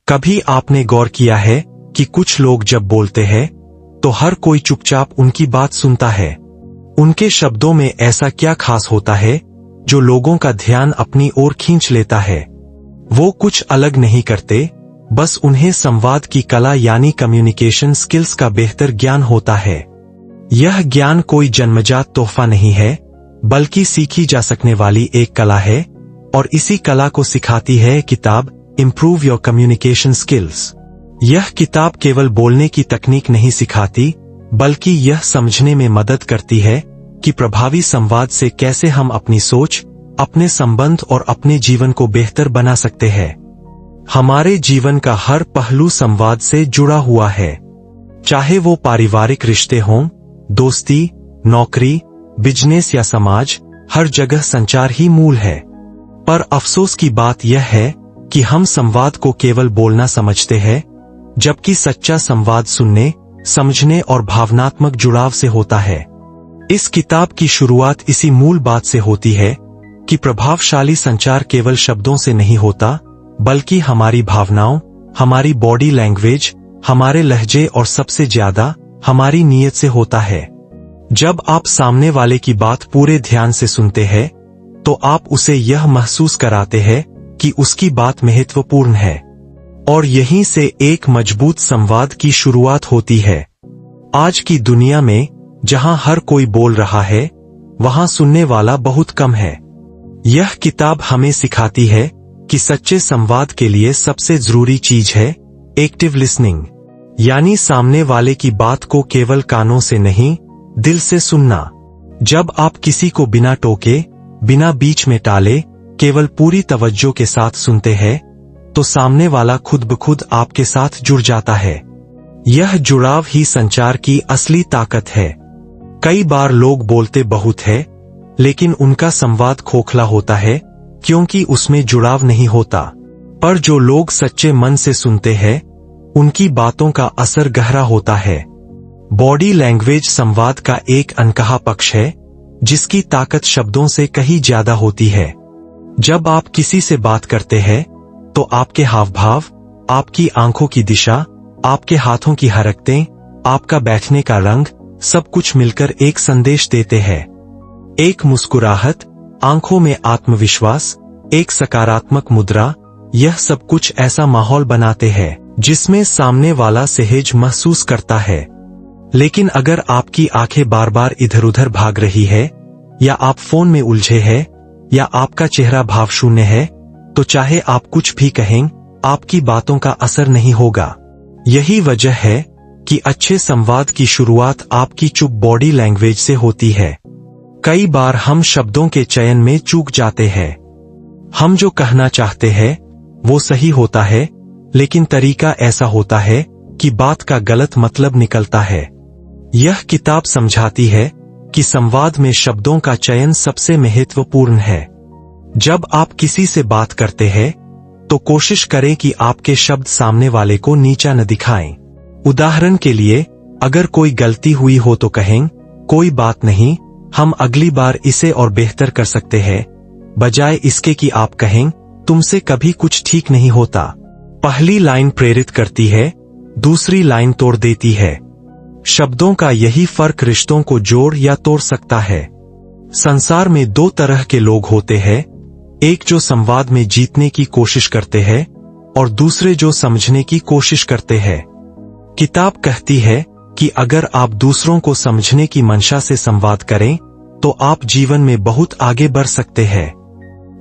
कभी आपने गौर किया है कि कुछ लोग जब बोलते हैं तो हर कोई चुपचाप उनकी बात सुनता है। उनके शब्दों में ऐसा क्या खास होता है जो लोगों का ध्यान अपनी ओर खींच लेता है? वो कुछ अलग नहीं करते, बस उन्हें संवाद की कला यानी कम्युनिकेशन स्किल्स का बेहतर ज्ञान होता है। यह ज्ञान कोई जन्मजात तोहफा नहीं है, बल्कि सीखी जा सकने वाली एक कला है, और इसी कला को सिखाती है किताब इम्प्रूव योर कम्युनिकेशन स्किल्स। यह किताब केवल बोलने की तकनीक नहीं सिखाती, बल्कि यह समझने में मदद करती है कि प्रभावी संवाद से कैसे हम अपनी सोच, अपने संबंध और अपने जीवन को बेहतर बना सकते हैं। हमारे जीवन का हर पहलू संवाद से जुड़ा हुआ है, चाहे वो पारिवारिक रिश्ते हों, दोस्ती, नौकरी, बिजनेस या समाज, हर जगह संचार ही मूल है। पर अफसोस की बात यह है कि हम संवाद को केवल बोलना समझते हैं, जबकि सच्चा संवाद सुनने, समझने और भावनात्मक जुड़ाव से होता है। इस किताब की शुरुआत इसी मूल बात से होती है कि प्रभावशाली संचार केवल शब्दों से नहीं होता, बल्कि हमारी भावनाओं, हमारी बॉडी लैंग्वेज, हमारे लहजे और सबसे ज्यादा हमारी नीयत से होता है। जब आप सामने वाले की बात पूरे ध्यान से सुनते हैं, तो आप उसे यह महसूस कराते हैं कि उसकी बात महत्वपूर्ण है, और यहीं से एक मजबूत संवाद की शुरुआत होती है। आज की दुनिया में जहां हर कोई बोल रहा है, वहां सुनने वाला बहुत कम है। यह किताब हमें सिखाती है कि सच्चे संवाद के लिए सबसे जरूरी चीज है एक्टिव लिसनिंग, यानी सामने वाले की बात को केवल कानों से नहीं, दिल से सुनना। जब आप किसी को बिना टोके, बिना बीच में टाले, केवल पूरी तवज्जो के साथ सुनते हैं, तो सामने वाला खुद ब खुद आपके साथ जुड़ जाता है। यह जुड़ाव ही संचार की असली ताकत है। कई बार लोग बोलते बहुत है, लेकिन उनका संवाद खोखला होता है, क्योंकि उसमें जुड़ाव नहीं होता। पर जो लोग सच्चे मन से सुनते हैं, उनकी बातों का असर गहरा होता है। बॉडी लैंग्वेज संवाद का एक अनकहा पक्ष है, जिसकी ताकत शब्दों से कहीं ज्यादा होती है। जब आप किसी से बात करते हैं, तो आपके हाव भाव, आपकी आंखों की दिशा, आपके हाथों की हरकतें, आपका बैठने का रंग, सब कुछ मिलकर एक संदेश देते हैं। एक मुस्कुराहट, आंखों में आत्मविश्वास, एक सकारात्मक मुद्रा, यह सब कुछ ऐसा माहौल बनाते हैं जिसमें सामने वाला सहज महसूस करता है। लेकिन अगर आपकी आंखें बार बार इधर उधर भाग रही है, या आप फोन में उलझे हैं, या आपका चेहरा भावशून्य है, तो चाहे आप कुछ भी कहें, आपकी बातों का असर नहीं होगा। यही वजह है कि अच्छे संवाद की शुरुआत आपकी चुप बॉडी लैंग्वेज से होती है। कई बार हम शब्दों के चयन में चूक जाते हैं। हम जो कहना चाहते हैं वो सही होता है, लेकिन तरीका ऐसा होता है कि बात का गलत मतलब निकलता है। यह किताब समझाती है कि संवाद में शब्दों का चयन सबसे महत्वपूर्ण है। जब आप किसी से बात करते हैं, तो कोशिश करें कि आपके शब्द सामने वाले को नीचा न दिखाएं। उदाहरण के लिए, अगर कोई गलती हुई हो तो कहें, कोई बात नहीं, हम अगली बार इसे और बेहतर कर सकते हैं, बजाय इसके कि आप कहें, तुमसे कभी कुछ ठीक नहीं होता। पहली लाइन प्रेरित करती है, दूसरी लाइन तोड़ देती है। शब्दों का यही फर्क रिश्तों को जोड़ या तोड़ सकता है। संसार में दो तरह के लोग होते हैं, एक जो संवाद में जीतने की कोशिश करते हैं, और दूसरे जो समझने की कोशिश करते हैं। किताब कहती है कि अगर आप दूसरों को समझने की मंशा से संवाद करें, तो आप जीवन में बहुत आगे बढ़ सकते हैं।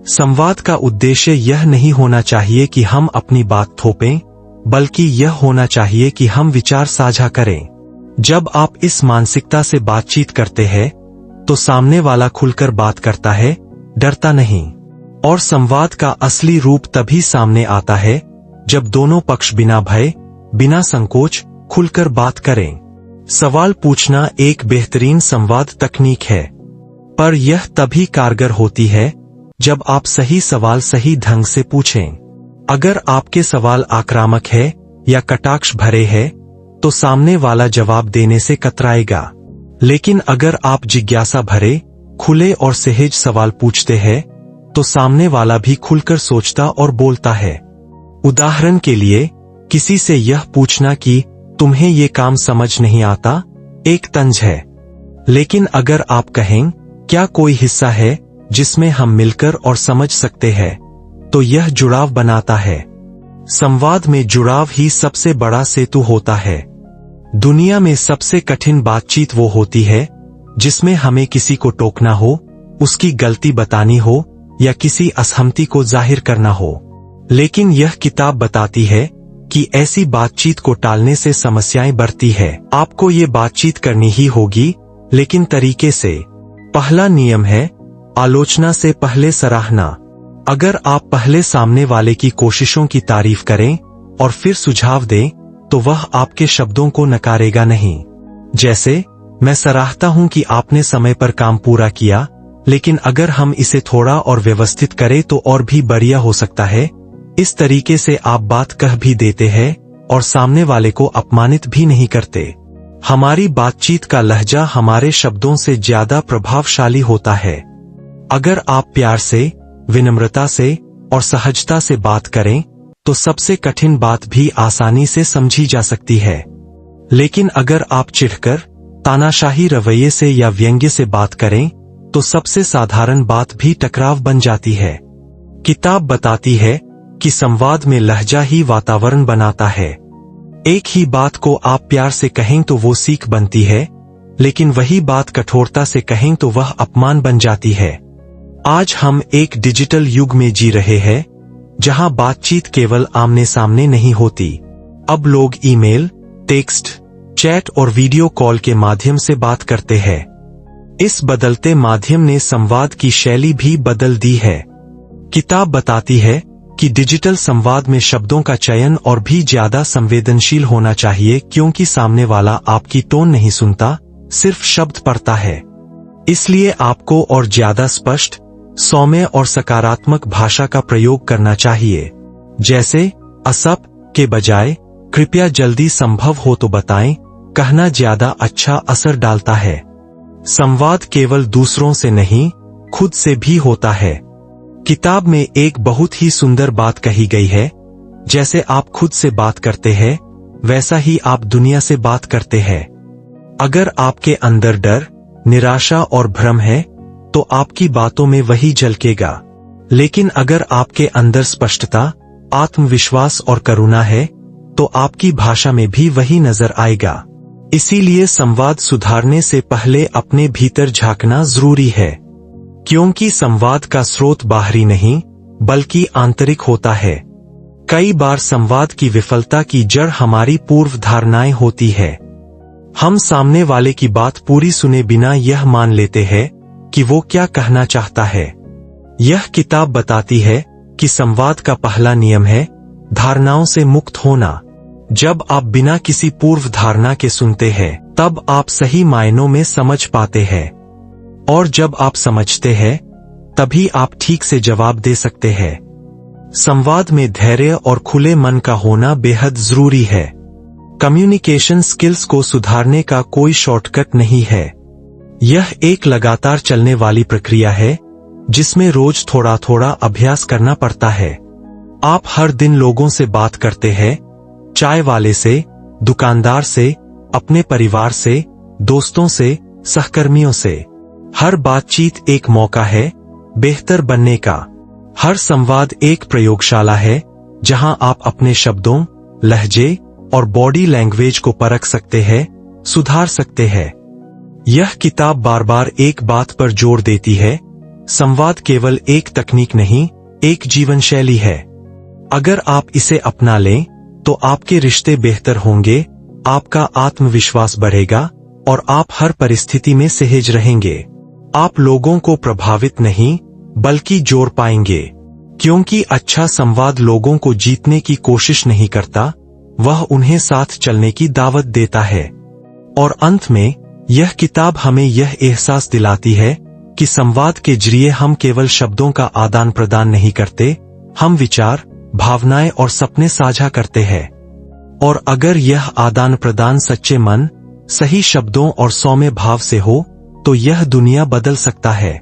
संवाद का उद्देश्य यह नहीं होना चाहिए कि हम अपनी बात थोपें, बल्कि यह होना चाहिए कि हम विचार साझा करें। जब आप इस मानसिकता से बातचीत करते हैं, तो सामने वाला खुलकर बात करता है, डरता नहीं। और संवाद का असली रूप तभी सामने आता है जब दोनों पक्ष बिना भय, बिना संकोच खुलकर बात करें। सवाल पूछना एक बेहतरीन संवाद तकनीक है, पर यह तभी कारगर होती है जब आप सही सवाल सही ढंग से पूछें। अगर आपके सवाल आक्रामक है या कटाक्ष भरे है, तो सामने वाला जवाब देने से कतराएगा। लेकिन अगर आप जिज्ञासा भरे, खुले और सहज सवाल पूछते हैं, तो सामने वाला भी खुलकर सोचता और बोलता है। उदाहरण के लिए, किसी से यह पूछना कि तुम्हें ये काम समझ नहीं आता एक तंज है। लेकिन अगर आप कहें क्या कोई हिस्सा है जिसमें हम मिलकर और समझ सकते हैं, तो यह जुड़ाव बनाता है। संवाद में जुड़ाव ही सबसे बड़ा सेतु होता है। दुनिया में सबसे कठिन बातचीत वो होती है जिसमें हमें किसी को टोकना हो, उसकी गलती बतानी हो या किसी असहमति को जाहिर करना हो। लेकिन यह किताब बताती है कि ऐसी बातचीत को टालने से समस्याएं बढ़ती है। आपको ये बातचीत करनी ही होगी, लेकिन तरीके से। पहला नियम है आलोचना से पहले सराहना। अगर आप पहले सामने वाले की कोशिशों की तारीफ करें और फिर सुझाव दें, तो वह आपके शब्दों को नकारेगा नहीं। जैसे, मैं सराहता हूं कि आपने समय पर काम पूरा किया, लेकिन अगर हम इसे थोड़ा और व्यवस्थित करें तो और भी बढ़िया हो सकता है। इस तरीके से आप बात कह भी देते हैं और सामने वाले को अपमानित भी नहीं करते। हमारी बातचीत का लहजा हमारे शब्दों से ज्यादा प्रभावशाली होता है। अगर आप प्यार से, विनम्रता से और सहजता से बात करें, तो सबसे कठिन बात भी आसानी से समझी जा सकती है। लेकिन अगर आप चिढ़कर, तानाशाही रवैये से या व्यंग्य से बात करें, तो सबसे साधारण बात भी टकराव बन जाती है। किताब बताती है कि संवाद में लहजा ही वातावरण बनाता है। एक ही बात को आप प्यार से कहें तो वो सीख बनती है, लेकिन वही बात कठोरता से कहें तो वह अपमान बन जाती है। आज हम एक डिजिटल युग में जी रहे हैं, जहां बातचीत केवल आमने सामने नहीं होती। अब लोग ईमेल, टेक्स्ट, चैट और वीडियो कॉल के माध्यम से बात करते हैं। इस बदलते माध्यम ने संवाद की शैली भी बदल दी है। किताब बताती है कि डिजिटल संवाद में शब्दों का चयन और भी ज्यादा संवेदनशील होना चाहिए, क्योंकि सामने वाला आपकी टोन नहीं सुनता, सिर्फ शब्द पढ़ता है। इसलिए आपको और ज्यादा स्पष्ट, सौम्य और सकारात्मक भाषा का प्रयोग करना चाहिए। जैसे, असप के बजाय कृपया जल्दी संभव हो तो बताएं, कहना ज्यादा अच्छा असर डालता है। संवाद केवल दूसरों से नहीं, खुद से भी होता है। किताब में एक बहुत ही सुंदर बात कही गई है, जैसे आप खुद से बात करते हैं, वैसा ही आप दुनिया से बात करते हैं। अगर आपके अंदर डर, निराशा और भ्रम है, तो आपकी बातों में वही झलकेगा। लेकिन अगर आपके अंदर स्पष्टता, आत्मविश्वास और करुणा है, तो आपकी भाषा में भी वही नजर आएगा। इसीलिए संवाद सुधारने से पहले अपने भीतर झांकना जरूरी है, क्योंकि संवाद का स्रोत बाहरी नहीं, बल्कि आंतरिक होता है। कई बार संवाद की विफलता की जड़ हमारी पूर्व धारणाएं होती है। हम सामने वाले की बात पूरी सुने बिना यह मान लेते हैं कि वो क्या कहना चाहता है। यह किताब बताती है कि संवाद का पहला नियम है धारणाओं से मुक्त होना। जब आप बिना किसी पूर्व धारणा के सुनते हैं, तब आप सही मायनों में समझ पाते हैं, और जब आप समझते हैं, तभी आप ठीक से जवाब दे सकते हैं। संवाद में धैर्य और खुले मन का होना बेहद जरूरी है। कम्युनिकेशन स्किल्स को सुधारने का कोई शॉर्टकट नहीं है। यह एक लगातार चलने वाली प्रक्रिया है, जिसमें रोज थोड़ा थोड़ा अभ्यास करना पड़ता है। आप हर दिन लोगों से बात करते हैं, चाय वाले से, दुकानदार से, अपने परिवार से, दोस्तों से, सहकर्मियों से। हर बातचीत एक मौका है बेहतर बनने का। हर संवाद एक प्रयोगशाला है, जहां आप अपने शब्दों, लहजे और बॉडी लैंग्वेज को परख सकते हैं, सुधार सकते हैं। यह किताब बार बार एक बात पर जोर देती है, संवाद केवल एक तकनीक नहीं, एक जीवन शैली है। अगर आप इसे अपना लें, तो आपके रिश्ते बेहतर होंगे, आपका आत्मविश्वास बढ़ेगा और आप हर परिस्थिति में सहज रहेंगे। आप लोगों को प्रभावित नहीं, बल्कि जोड़ पाएंगे, क्योंकि अच्छा संवाद लोगों को जीतने की कोशिश नहीं करता, वह उन्हें साथ चलने की दावत देता है। और अंत में यह किताब हमें यह एहसास दिलाती है कि संवाद के जरिए हम केवल शब्दों का आदान प्रदान नहीं करते, हम विचार, भावनाएं और सपने साझा करते हैं। और अगर यह आदान प्रदान सच्चे मन, सही शब्दों और सौम्य भाव से हो, तो यह दुनिया बदल सकता है।